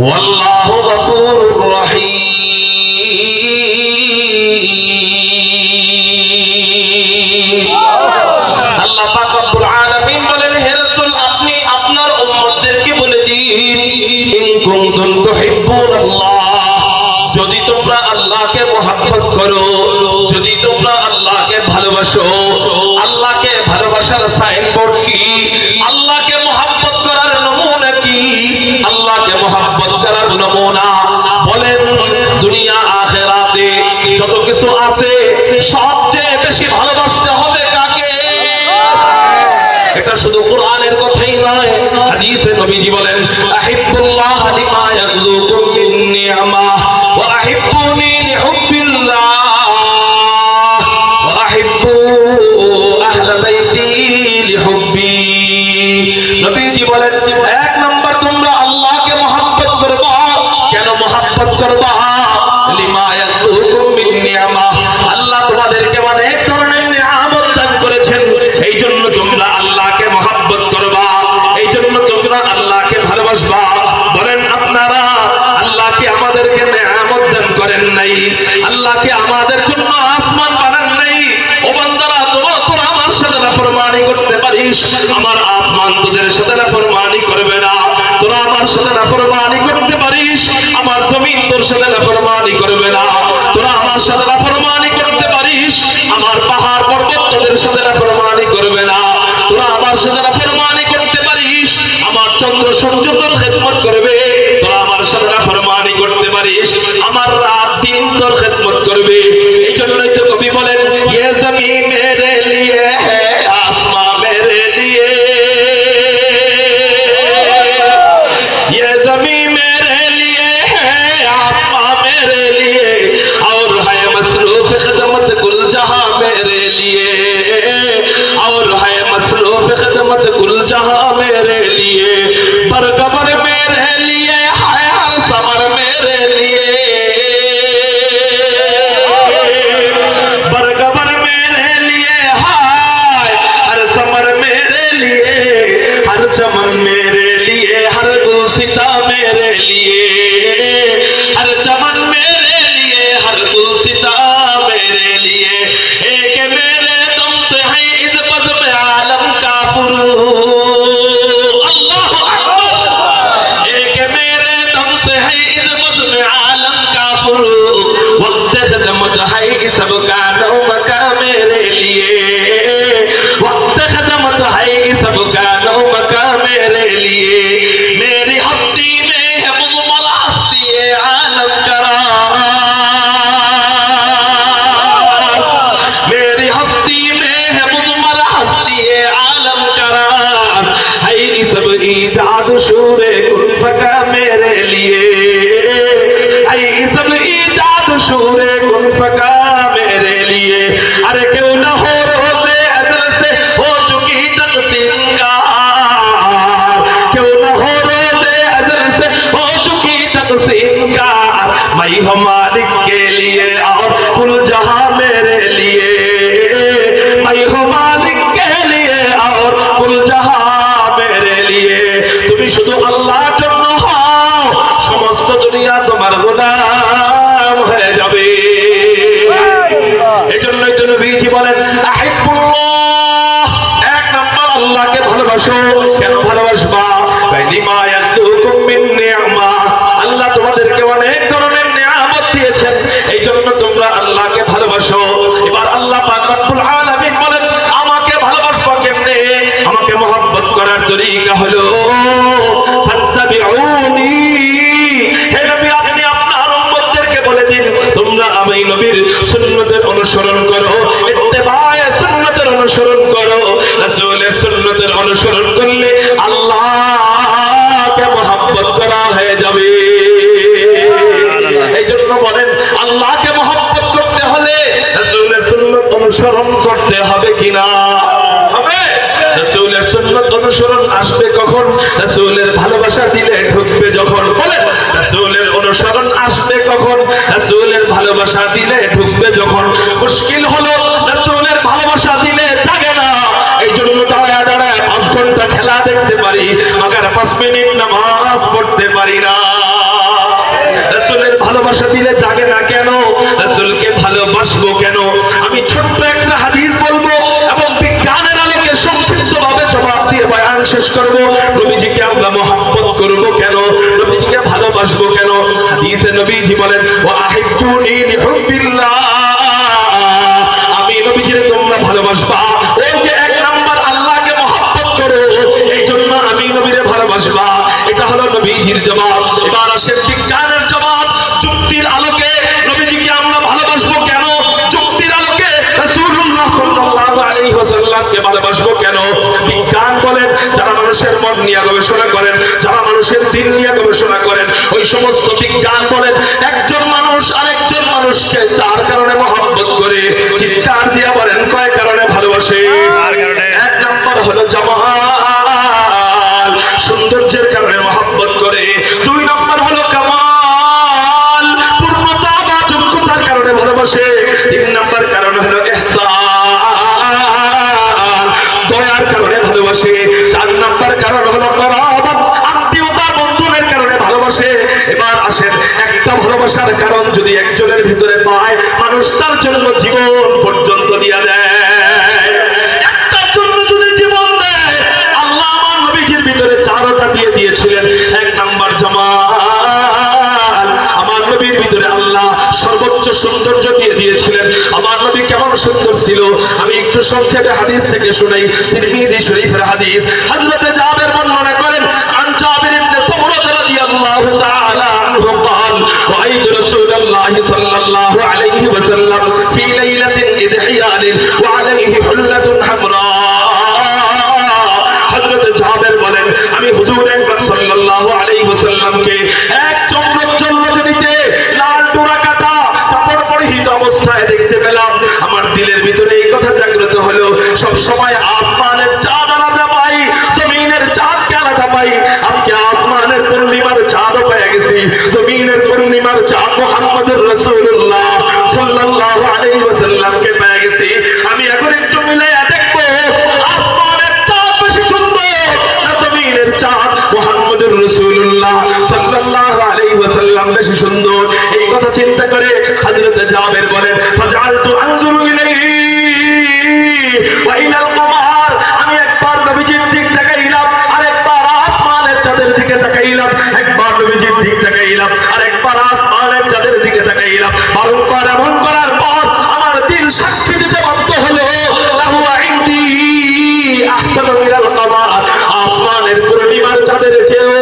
ওয়াল্লাহু গফুরুর রহিম। আল্লাহ পাক রব্বুল আলামিন বলেন, হে রাসূল আপনি আপনার উম্মতদেরকে বলে দিন, ইন কুনতুম তুহিব্বুনাল্লাহ, যদি তোমরা আল্লাহকে মহব্বত করো, যদি তোমরা আল্লাহকে ভালোবাসো। আল্লাহকে ভালোবাসার সাইনবোর্ড কি? আল্লাহকে মহব্বত করার নমুনা কি? আল্লাহকে মহব্বত করার নমুনা বলেন, দুনিয়া আখিরাতে যত কিছু আছে সবচেয়ে বেশি ভালোবাসতে হবে কাকে? এটা শুধু কোরআনের কথাই নয়, হাদিসে নবীজি বলেন, আহিব্বুল্লাহ লিমা ইয়াগলুকুম মিন নি'মা ওয়া আহিব্বুনি লিহুব্বিল্লাহ ওয়া আহিব্বু আহলা বাইতি লিহুব্বি। নবীজি বলেন, এক নাম্বার তোমরা আল্লাহকে মহব্বত করবা। কেন মহব্বত করবা? লিমা ইয়াগলুকুম মিন নি'মা, আল্লাহ তোমাদেরকে অনেক ধরনের নিয়ামত দান করেছেন, এই জন্য তোমরা আল্লাহকে মহব্বত করবা, এই জন্য তোমরা আল্লাহকে ভালোবাসবা। বলেন আপনারা, আল্লাহকে আমাদেরকে নিয়ামত দান করেন নাই? আল্লাহকে আমাদের জন্য আসমান বানান নাই? ও বান্দারা, তোরা আমার সাথে নাফরমানি করতে পারিস, আমার আসমান তোদের সাথে নাফরমানি করবে না। তোরা আমার সাথে নাফরমানি করতে পারিস, আমার জমিন তোর সাথে নাফরমানি করবে না। তোরা আমার সাথে নাফরমানি করতে পারিস, আমার পাহাড় পর্বত তোদের সাথে নাফরমানি করবে না। তোরা আমার সাথে নাফরমানি করতে পারিস, আমার চন্দ্র সূর্য তোর খেদমত করবে। তোরা আমার সাথে নাফরমানি করতে পারিস, আমার রাত দিন তোর খেদমত করবে। এই জন্যই তো কবি বলেন, ইয়ে জমিন মেরে লিয়ে হ্যায় আসমান মেরে লিয়ে, ये ज़मीन मेरे लिए है आसमां मेरे लिए, और है मसरूफ खिदमत कुल जहां मेरे लिए, और है मसरूफ खिदमत कुल जहां मेरे लिए, बरगबर मेरे लिए है हर समर मेरे लिए, बरगबर मेरे लिए है हर समर मेरे लिए, हर चमन मेरे लिए, हर गुलसिता मेरे लिए, हर चमन मेरे लिए, हर गुलसिता मेरे लिए, एक मेरे दम से है इस बज़्म आलम का फुरूग, अल्लाह अकबर, एक मेरे दम से है इस बज़्म आलम का फुरूग, वक्त खिदमत है सब का नौमका मेरे लिए, वक्त खिदमत है सब का नौमका मेरे लिए, मेरी हस्ती में है मुज़मर हस्ती आलम करास, मेरी हस्ती में है मुज़मर हस्ती आलम करास, है सब ईजाद शूरे कुल फका मेरे लिए, है सब ईजाद शूरे कुल फका मेरे लिए। अरे क्यों न हो रोज़े अज़ल से हो चुकी तक़सीम का, क्यों न हो रोज़े अज़ल से हो चुकी तक़सीम का, मैं हूँ मालिक के लिए और कुल जहां मेरे लिए, मैं हूँ मालिक के लिए और कुल जहां मेरे लिए। তুমি শুধু আল্লাহর জন্য হও, সমস্ত দুনিয়া তোমার গোলাম হয়ে যাবে। এজন্যই তো নবীজি বলেন, আহিব্বুল্লাহ, এক নাম্বার আল্লাহকে ভালোবাসো। কেন ভালোবাসবা? লিমা ইয়াগলুকুম মিন নি'মা, আল্লাহ তোমাদেরকে অনেক ধরনের নিয়ামত দিয়েছেন, এই জন্য তোমরা আল্লাহকে ভালোবাসো। এবার আল্লাহ পাক রব্বুল আলামিন বলেন, আমাকে ভালোবাসবা কেমনে? আমাকে মহব্বত করার তরিকা হলো ফাত্তাবিউনি, হে নবী আপনি আপনার উম্মতদেরকে বলে দিন, তোমরা আমি নবীর সুন্নতের অনুসরণ করো, ইত্তেবায়ে সুন্নতের অনুসরণ করো। রাসূলের সুন্নতের অনুসরণ করলে আল্লাহকে মহব্বত করা হয়ে যাবে। এই জন্য বলেন, আল্লাহকে মহব্বত করতে হলে রাসূলের সুন্নত অনুসরণ করতে হবে কিনা? হবে। রাসূলের সুন্নত অনুসরণ আসবে কখন? রাসূলের ভালোবাসা দিলে ঢুকবে যখন। বলেন, রাসূলের অনুসরণ আসবে কখন? রাসূলের ভালোবাসা দিলে ঢুকবে যখন। মুশকিল হলো রাসূলের ভালোবাসা দিলে জাগে না, এই জন্য দাঁড়ায় দাঁড়ায় 5 ঘন্টা খেলা দেখতে পারি, মাগার 5 মিনিট নামাজ পড়তে পারি না। ভালোবাসবো কেন? আমি ছোট্ট একটা হাদিস বলবো এবং বিজ্ঞানের আলোকে সংক্ষিপ্তভাবে জবাব দিয়ে বয়ান শেষ করব। নবীজিকে আমরা মহব্বত করব কেন? নবীজিকে ভালোবাসবো কেন? হাদিসে নবীজি বলেন ওয়া আহিব্বুনি লিহুব্বিল্লাহ, আমি নবীজিরে তোমরা ভালোবাসবা ওই যে এক নাম্বার আল্লাহকে মহব্বত করো, এই জন্য আমি নবীরে ভালোবাসবা। এটা হলো নবীজির জবাব। এবার আসেন বিজ্ঞানের জবাব। যুক্তির আলোকে নবীজিকে আমরা ভালোবাসবো কেন? যুক্তির আলোকে রাসূলুল্লাহ সাল্লাল্লাহু আলাইহি ওয়াসাল্লামকে ভালোবাসবো কেন? বিজ্ঞান বলেন যারা মানুষের মন নিয়ে গবেষণা করেন, যারা মানুষের দিন নিয়ে গবেষণা করেন, ওই সমস্ত বিজ্ঞান বলেন একজন মানুষ আরেকজন মানুষকে চার কারণে মহব্বত করে। চিৎকার দিয়ে বলেন কয় কারণে ভালোবাসে? চার কারণে। এক নম্বর হলো জামাল, সৌন্দর্যের কারণে মহব্বত করে। দুই নম্বর হলো কামাল, পূর্ণতা বা যোগ্যতার কারণে ভালোবাসে। তিন নম্বর কারণ হলো ইহসান, দয়ার কারণে ভালোবাসে। চার নম্বর কারণ হলো করাবত, আত্মীয়তা বন্ধনের কারণে ভালোবাসে। এবার আসেন একটা ভালোবাসার কারণ যদি একজনের ভিতরে পায়, মানুষ তার জন্য জীবন পর্যন্ত দিয়ে দেয়। একটার জন্য যদি জীবন দেয়, আল্লাহ আমার নবীজির ভিতরে চারটা দিয়ে দিয়েছিলেন। এক নাম্বার জামাল, আমার নবীর ভিতরে আল্লাহ সর্বোচ্চ সৌন্দর্য দিয়ে দিয়েছিলেন। আমার নবী কেমন সুন্দর ছিল আমি একটু সংক্ষেপে হাদিস থেকে শুনাই। তিরমিজি শরীফের হাদিস, হযরতে জাবের বর্ণনা করেন, আন জাবির ইবনে সামুরা রাদিয়াল্লাহু তাআলা আনহু قال رأيت رسول الله صلى الله عليه وسلم في ليلة إذحيان وعليه حلة حمراء। হযরত জাবের বলেন আমি হুজুর আকরাম সাল্লাল্লাহু আলাইহি ওয়াসাল্লামকে এক চন্দ্রজনিতে লাল ডোরা কাটা কাপড় পরিহিত অবস্থায় দেখতে পেলাম। আমার দিলের ভিতরে এই কথা জাগ্রত হলো, সব সময় আসমানের চাঁদ আলাদা পাই, জমিনের চাঁদকে আলাদা পাই। আজকে আসমানের পূর্ণিমার চাঁদও পেয়ে গেছি, জমিনের পূর্ণিমার চাঁদ মুহাম্মদুর রাসূলুল্লাহ সাল্লাল্লাহু আলাইহি ওয়াসাল্লামকে পেয়ে গেছি। আমি এখন একটু মিলাইয়া দেখবো আসমানের চাঁদ বেশি সুন্দর না জমিনের চাঁদ মুহাম্মদুর রাসূলুল্লাহ সাল্লাল্লাহু আলাইহি ওয়াসাল্লাম বেশি সুন্দর। এই কথা চিন্তা করে হযরত জাবের বলেন ফাজআলতু আনজুরু ইলাইহি ওয়া ইলাল কমার, আমি একবার নবীজির দিক তাকাইলাম, আরেকবার আসমানের চাঁদের দিকে তাকাইলাম, একবার নবীজির দিক তাকাইলাম, আরেকবার আসমানের চাঁদের দিকে তাকাইলাম। বারংবার এমন করার পর আমার দিল সাক্ষী দিতে বাধ্য হলো লাহু ইনদি আহসানু মিনাল কমার, আসমানের পূর্ণিমার চাঁদের চেয়েও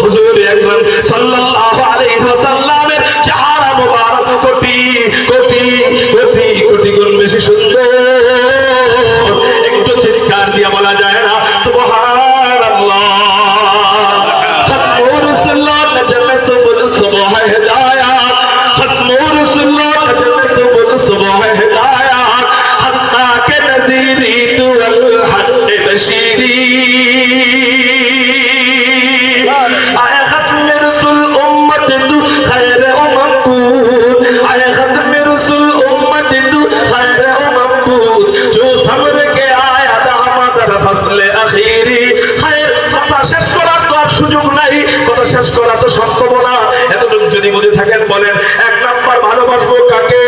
হুজুর আকরাম সাল্লাল্লাহু আলাইহি ওয়াসাল্লামের চেহারা মোবারক কোটি কোটি কোটি কোটি গুণ বেশি সুন্দর। একটু চিৎকার দিয়ে বলা যায় না সুবহানাল্লাহ। খতমুর রাসূলুল্লাহ নজমে সুবুল সুবহ হিদায়াত, খতমুর রাসূলুল্লাহ নজমে সুবুল সুবহ হিদায়াত, হাত্তা কে নযীরি তুল হক বশীরি। আয়ে খতমে রাসূল উম্মত তু খায়রে উম্মত, আয়ে খতমে রাসূল উম্মত তু খায়রে উম্মত, जो सब्र के आया दामदर फसले आखिरी। খায়ের কথা শেষ করার তো আর সুযোগ নাই, কথা শেষ করা তো সম্ভব না। এতটুকু যদি বুঝে থাকেন বলেন এক নাম্বার ভালোবাসবো কাকে?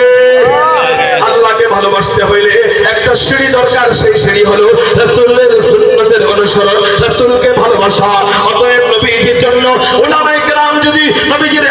আল্লাহকে ভালোবাসতে হইলে একটা সিঁড়ি দরকার, সেই সিঁড়ি হলো রাসূলের সুন্নতের অনুসরণ, রাসূলকে ভালোবাসা। অতএব নবীজির জন্য উলামায়ে কেরাম যদি নবীজির